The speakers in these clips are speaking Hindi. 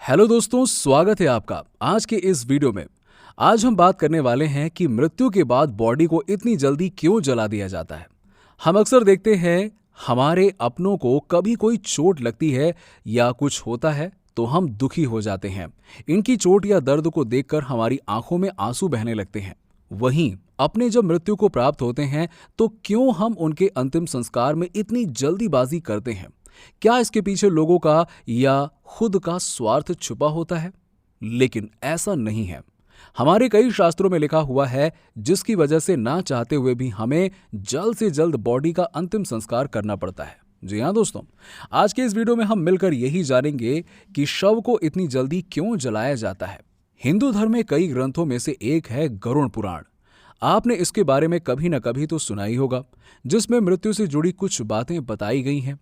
हेलो दोस्तों, स्वागत है आपका आज के इस वीडियो में। आज हम बात करने वाले हैं कि मृत्यु के बाद बॉडी को इतनी जल्दी क्यों जला दिया जाता है। हम अक्सर देखते हैं हमारे अपनों को कभी कोई चोट लगती है या कुछ होता है तो हम दुखी हो जाते हैं। इनकी चोट या दर्द को देखकर हमारी आंखों में आंसू बहने लगते हैं। वहीं अपने जब मृत्यु को प्राप्त होते हैं तो क्यों हम उनके अंतिम संस्कार में इतनी जल्दीबाजी करते हैं? क्या इसके पीछे लोगों का या खुद का स्वार्थ छुपा होता है? लेकिन ऐसा नहीं है। हमारे कई शास्त्रों में लिखा हुआ है जिसकी वजह से ना चाहते हुए भी हमें जल्द से जल्द बॉडी का अंतिम संस्कार करना पड़ता है। जी हाँ दोस्तों, आज के इस वीडियो में हम मिलकर यही जानेंगे कि शव को इतनी जल्दी क्यों जलाया जाता है। हिंदू धर्म में कई ग्रंथों में से एक है गरुड़ पुराण। आपने इसके बारे में कभी न कभी तो सुना ही होगा, जिसमें मृत्यु से जुड़ी कुछ बातें बताई गई हैं।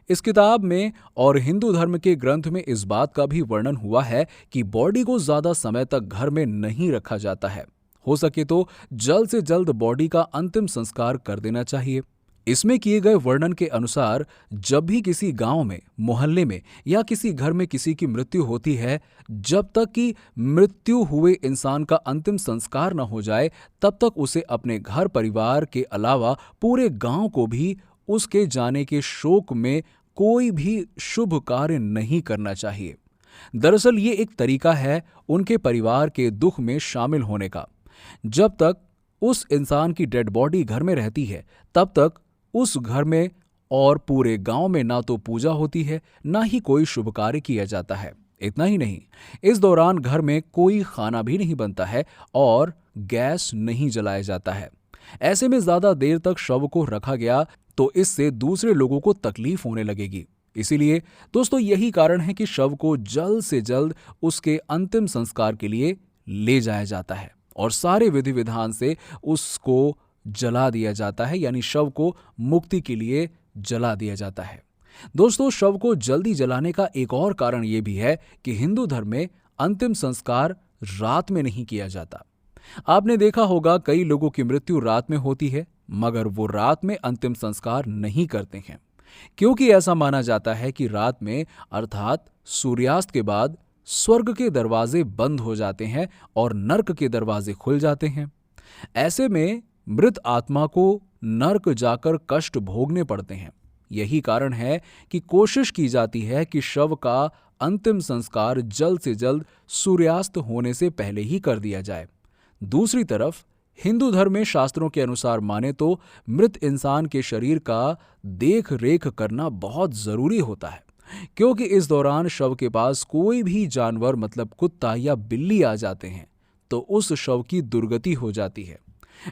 इस किताब में और हिंदू धर्म के ग्रंथ में इस बात का भी वर्णन हुआ है कि बॉडी को ज्यादा समय तक घर में नहीं रखा जाता है। हो सके तो जल्द से जल्द बॉडी का अंतिम संस्कार कर देना चाहिए। इसमें किए गए वर्णन के अनुसार जब भी किसी गांव में, मोहल्ले में या किसी घर में किसी की मृत्यु होती है, जब तक कि मृत्यु हुए इंसान का अंतिम संस्कार न हो जाए तब तक उसे अपने घर परिवार के अलावा पूरे गांव को भी उसके जाने के शोक में कोई भी शुभ कार्य नहीं करना चाहिए। दरअसल ये एक तरीका है उनके परिवार के दुख में शामिल होने का। जब तक उस इंसान की डेड बॉडी घर में रहती है तब तक उस घर में और पूरे गांव में ना तो पूजा होती है, ना ही कोई शुभ कार्य किया जाता है। इतना ही नहीं, इस दौरान घर में कोई खाना भी नहीं बनता है और गैस नहीं जलाया जाता है। ऐसे में ज्यादा देर तक शव को रखा गया तो इससे दूसरे लोगों को तकलीफ होने लगेगी। इसीलिए दोस्तों यही कारण है कि शव को जल्द से जल्द उसके अंतिम संस्कार के लिए ले जाया जाता है और सारे विधि विधान से उसको जला दिया जाता है, यानी शव को मुक्ति के लिए जला दिया जाता है। दोस्तों, शव को जल्दी जलाने का एक और कारण यह भी है कि हिंदू धर्म में अंतिम संस्कार रात में नहीं किया जाता। आपने देखा होगा कई लोगों की मृत्यु रात में होती है, मगर वो रात में अंतिम संस्कार नहीं करते हैं, क्योंकि ऐसा माना जाता है कि रात में अर्थात सूर्यास्त के बाद स्वर्ग के दरवाजे बंद हो जाते हैं और नर्क के दरवाजे खुल जाते हैं। ऐसे में मृत आत्मा को नर्क जाकर कष्ट भोगने पड़ते हैं। यही कारण है कि कोशिश की जाती है कि शव का अंतिम संस्कार जल्द से जल्द सूर्यास्त होने से पहले ही कर दिया जाए। दूसरी तरफ हिंदू धर्म में शास्त्रों के अनुसार माने तो मृत इंसान के शरीर का देख रेख करना बहुत जरूरी होता है, क्योंकि इस दौरान शव के पास कोई भी जानवर मतलब कुत्ता या बिल्ली आ जाते हैं तो उस शव की दुर्गति हो जाती है।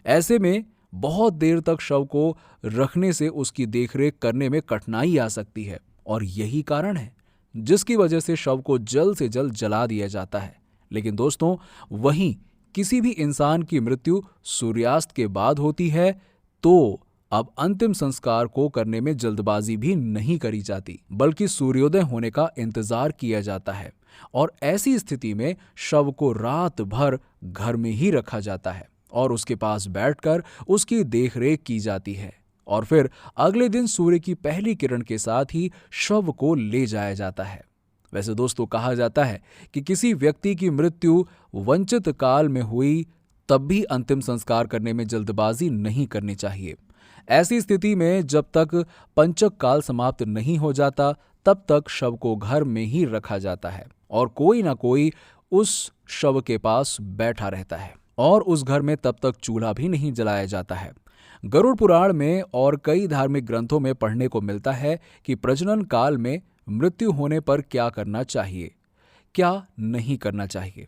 ऐसे में बहुत देर तक शव को रखने से उसकी देखरेख करने में कठिनाई आ सकती है और यही कारण है जिसकी वजह से शव को जल्द से जल्द जला दिया जाता है। लेकिन दोस्तों, वहीं किसी भी इंसान की मृत्यु सूर्यास्त के बाद होती है तो अब अंतिम संस्कार को करने में जल्दबाजी भी नहीं करी जाती, बल्कि सूर्योदय होने का इंतजार किया जाता है और ऐसी स्थिति में शव को रात भर घर में ही रखा जाता है और उसके पास बैठकर उसकी देखरेख की जाती है और फिर अगले दिन सूर्य की पहली किरण के साथ ही शव को ले जाया जाता है। वैसे दोस्तों, कहा जाता है कि किसी व्यक्ति की मृत्यु वंचित काल में हुई तब भी अंतिम संस्कार करने में जल्दबाजी नहीं करनी चाहिए। ऐसी स्थिति में जब तक पंचक काल समाप्त नहीं हो जाता तब तक शव को घर में ही रखा जाता है और कोई ना कोई उस शव के पास बैठा रहता है और उस घर में तब तक चूल्हा भी नहीं जलाया जाता है। गरुड़ पुराण में और कई धार्मिक ग्रंथों में पढ़ने को मिलता है कि प्रजनन काल में मृत्यु होने पर क्या करना चाहिए, क्या नहीं करना चाहिए।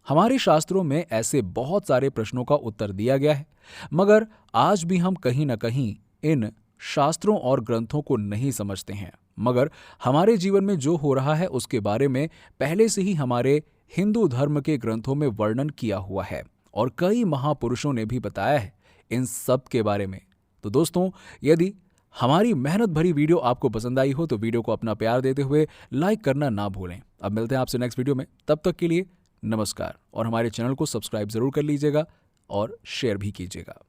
हमारे शास्त्रों में ऐसे बहुत सारे प्रश्नों का उत्तर दिया गया है, मगर आज भी हम कहीं ना कहीं इन शास्त्रों और ग्रंथों को नहीं समझते हैं। मगर हमारे जीवन में जो हो रहा है उसके बारे में पहले से ही हमारे हिंदू धर्म के ग्रंथों में वर्णन किया हुआ है और कई महापुरुषों ने भी बताया है इन सब के बारे में। तो दोस्तों, यदि हमारी मेहनत भरी वीडियो आपको पसंद आई हो तो वीडियो को अपना प्यार देते हुए लाइक करना ना भूलें। अब मिलते हैं आपसे नेक्स्ट वीडियो में, तब तक के लिए नमस्कार और हमारे चैनल को सब्सक्राइब जरूर कर लीजिएगा और शेयर भी कीजिएगा।